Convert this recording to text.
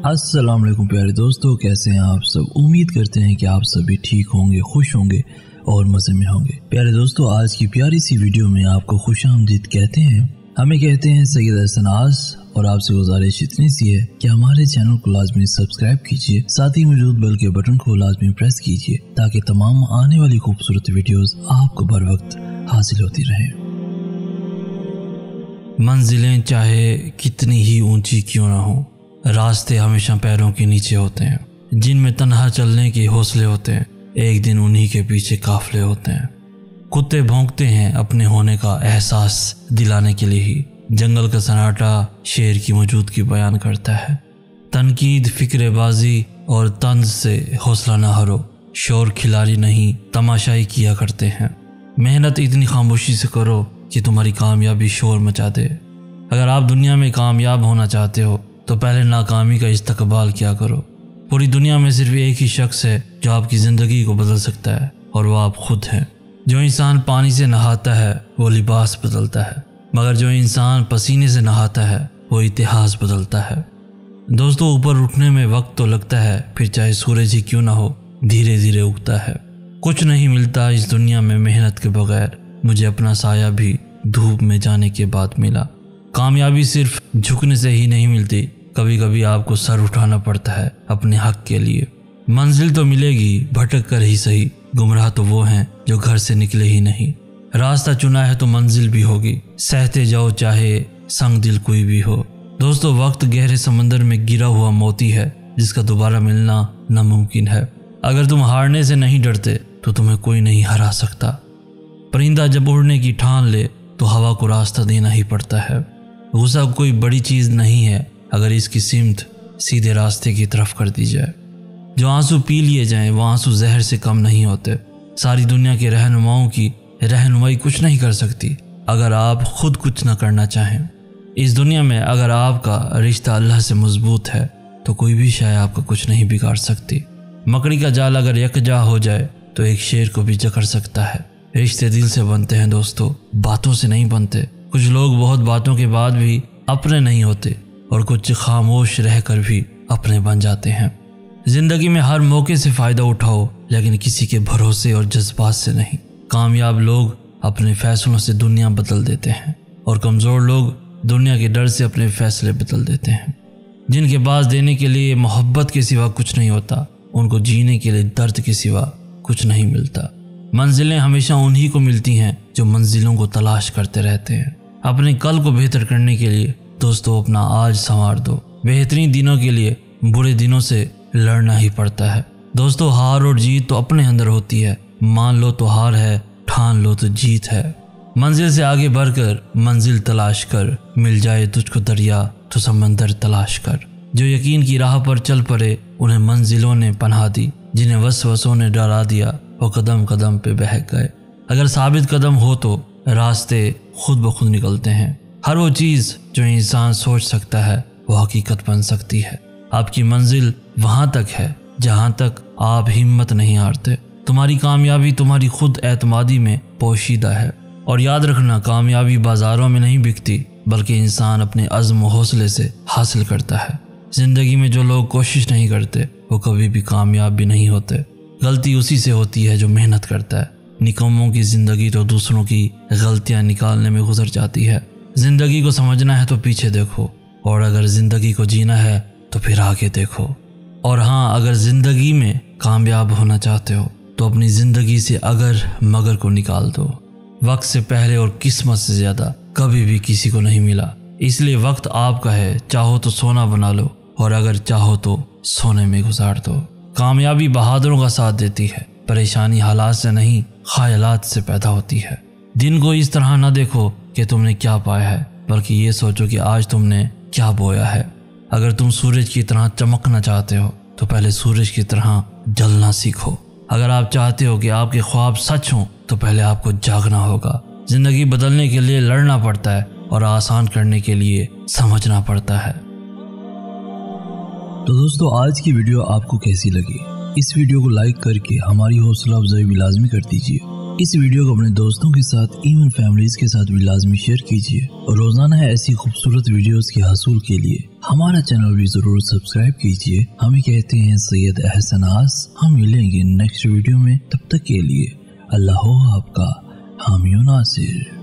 अस्सलाम वालेकुम प्यारे दोस्तों, कैसे हैं आप सब। उम्मीद करते हैं कि आप सभी ठीक होंगे, खुश होंगे और मज़े में होंगे। प्यारे दोस्तों, आज की प्यारी सी वीडियो में आपको खुशामदीद कहते हैं। हमें कहते हैं सैयद हसन आस, और आपसे गुजारिश इतनी सी है कि हमारे चैनल को लाजमी सब्सक्राइब कीजिए, साथ ही मौजूद बेल के बटन को लाजमी प्रेस कीजिए ताकि तमाम आने वाली खूबसूरत वीडियोस आपको बर वक्त हासिल होती रहें। मंजिलें चाहे कितनी ही ऊंची क्यों ना हो, रास्ते हमेशा पैरों के नीचे होते हैं। जिनमें तन्हा चलने के हौसले होते हैं, एक दिन उन्हीं के पीछे काफले होते हैं। कुत्ते भौंकते हैं अपने होने का एहसास दिलाने के लिए ही। जंगल का सन्नाटा शेर की मौजूदगी बयान करता है। तनकीद, फिक्रेबाजी और तंज से हौसला न हारो। शोर खिलाड़ी नहीं, तमाशाई किया करते हैं। मेहनत इतनी खामोशी से करो कि तुम्हारी कामयाबी शोर मचा दे। अगर आप दुनिया में कामयाब होना चाहते हो तो पहले नाकामी का इस्तकबाल किया करो। पूरी दुनिया में सिर्फ एक ही शख्स है जो आपकी ज़िंदगी को बदल सकता है, और वो आप खुद हैं। जो इंसान पानी से नहाता है वो लिबास बदलता है, मगर जो इंसान पसीने से नहाता है वो इतिहास बदलता है। दोस्तों, ऊपर उठने में वक्त तो लगता है, फिर चाहे सूरज ही क्यों ना हो, धीरे धीरे उगता है। कुछ नहीं मिलता इस दुनिया में मेहनत के बगैर। मुझे अपना साया भी धूप में जाने के बाद मिला। कामयाबी सिर्फ झुकने से ही नहीं मिलती, कभी कभी आपको सर उठाना पड़ता है अपने हक के लिए। मंजिल तो मिलेगी, भटक कर ही सही। गुमराह तो वो हैं जो घर से निकले ही नहीं। रास्ता चुना है तो मंजिल भी होगी, सहते जाओ चाहे संग दिल कोई भी हो। दोस्तों, वक्त गहरे समंदर में गिरा हुआ मोती है जिसका दोबारा मिलना नामुमकिन है। अगर तुम हारने से नहीं डरते तो तुम्हें कोई नहीं हरा सकता। परिंदा जब उड़ने की ठान ले तो हवा को रास्ता देना ही पड़ता है। गुस्सा कोई बड़ी चीज़ नहीं है अगर इसकी सिमत सीधे रास्ते की तरफ कर दी जाए। जो आंसू पी लिए जाएं वो आंसू जहर से कम नहीं होते। सारी दुनिया के रहनुमाओं की रहनुमाई कुछ नहीं कर सकती अगर आप खुद कुछ न करना चाहें। इस दुनिया में अगर आपका रिश्ता अल्लाह से मजबूत है तो कोई भी शायद आपका कुछ नहीं बिगाड़ सकती। मकड़ी का जाल अगर यकजा हो जाए तो एक शेर को भी जकड़ सकता है। रिश्ते दिल से बनते हैं दोस्तों, बातों से नहीं बनते। कुछ लोग बहुत बातों के बाद भी अपने नहीं होते, और कुछ खामोश रहकर भी अपने बन जाते हैं। जिंदगी में हर मौके से फ़ायदा उठाओ, लेकिन किसी के भरोसे और जज्बात से नहीं। कामयाब लोग अपने फैसलों से दुनिया बदल देते हैं, और कमज़ोर लोग दुनिया के डर से अपने फैसले बदल देते हैं। जिनके पास देने के लिए मोहब्बत के सिवा कुछ नहीं होता, उनको जीने के लिए दर्द के सिवा कुछ नहीं मिलता। मंजिलें हमेशा उन्हीं को मिलती हैं जो मंजिलों को तलाश करते रहते हैं। अपने कल को बेहतर करने के लिए दोस्तों अपना आज संवार दो। बेहतरीन दिनों के लिए बुरे दिनों से लड़ना ही पड़ता है। दोस्तों, हार और जीत तो अपने अंदर होती है। मान लो तो हार है, ठान लो तो जीत है। मंजिल से आगे बढ़कर मंजिल तलाश कर, मिल जाए तुझको दरिया तो समंदर तलाश कर। जो यकीन की राह पर चल पड़े उन्हें मंजिलों ने पनाह दी, जिन्हें वसवसों ने डरा दिया वो कदम कदम पे बहक गए। अगर साबित कदम हो तो रास्ते खुद ब खुद निकलते हैं। हर वो चीज़ जो इंसान सोच सकता है वो हकीकत बन सकती है। आपकी मंजिल वहाँ तक है जहाँ तक आप हिम्मत नहीं हारते। तुम्हारी कामयाबी तुम्हारी खुद एतमादी में पोशीदा है। और याद रखना, कामयाबी बाजारों में नहीं बिकती, बल्कि इंसान अपने अज़्म हौसले से हासिल करता है। ज़िंदगी में जो लोग कोशिश नहीं करते वो कभी भी कामयाब भी नहीं होते। गलती उसी से होती है जो मेहनत करता है। निकम्मों की ज़िंदगी तो दूसरों की गलतियाँ निकालने में गुजर जाती है। ज़िंदगी को समझना है तो पीछे देखो, और अगर ज़िंदगी को जीना है तो फिर आगे देखो। और हाँ, अगर ज़िंदगी में कामयाब होना चाहते हो तो अपनी ज़िंदगी से अगर मगर को निकाल दो। वक्त से पहले और किस्मत से ज़्यादा कभी भी किसी को नहीं मिला, इसलिए वक्त आपका है। चाहो तो सोना बना लो, और अगर चाहो तो सोने में गुजार दो। कामयाबी बहादुरों का साथ देती है। परेशानी हालात से नहीं, ख्यालात से पैदा होती है। दिन को इस तरह न देखो कि तुमने क्या पाया है, बल्कि ये सोचो कि आज तुमने क्या बोया है। अगर तुम सूरज की तरह चमकना चाहते हो तो पहले सूरज की तरह जलना सीखो। अगर आप चाहते हो कि आपके ख्वाब सच हों तो पहले आपको जागना होगा। जिंदगी बदलने के लिए लड़ना पड़ता है, और आसान करने के लिए समझना पड़ता है। तो दोस्तों, आज की वीडियो आपको कैसी लगी? इस वीडियो को लाइक करके हमारी हौसला अफजाई भी लाजमी कर दीजिए। اس ویڈیو کو اپنے دوستوں کے ساتھ ایون فیملیز کے ساتھ بھی لازمی شیئر کیجیے اور روزانہ ایسی خوبصورت ویڈیوز کے حصول کے لیے ہمارا چینل بھی ضرور سبسکرائب کیجیے۔ ہمیں کہتے ہیں سید احسن آس۔ ہم ملیں گے نیکسٹ ویڈیو میں، تب تک کے لیے اللہ ہو آپ کا حامی و ناصر۔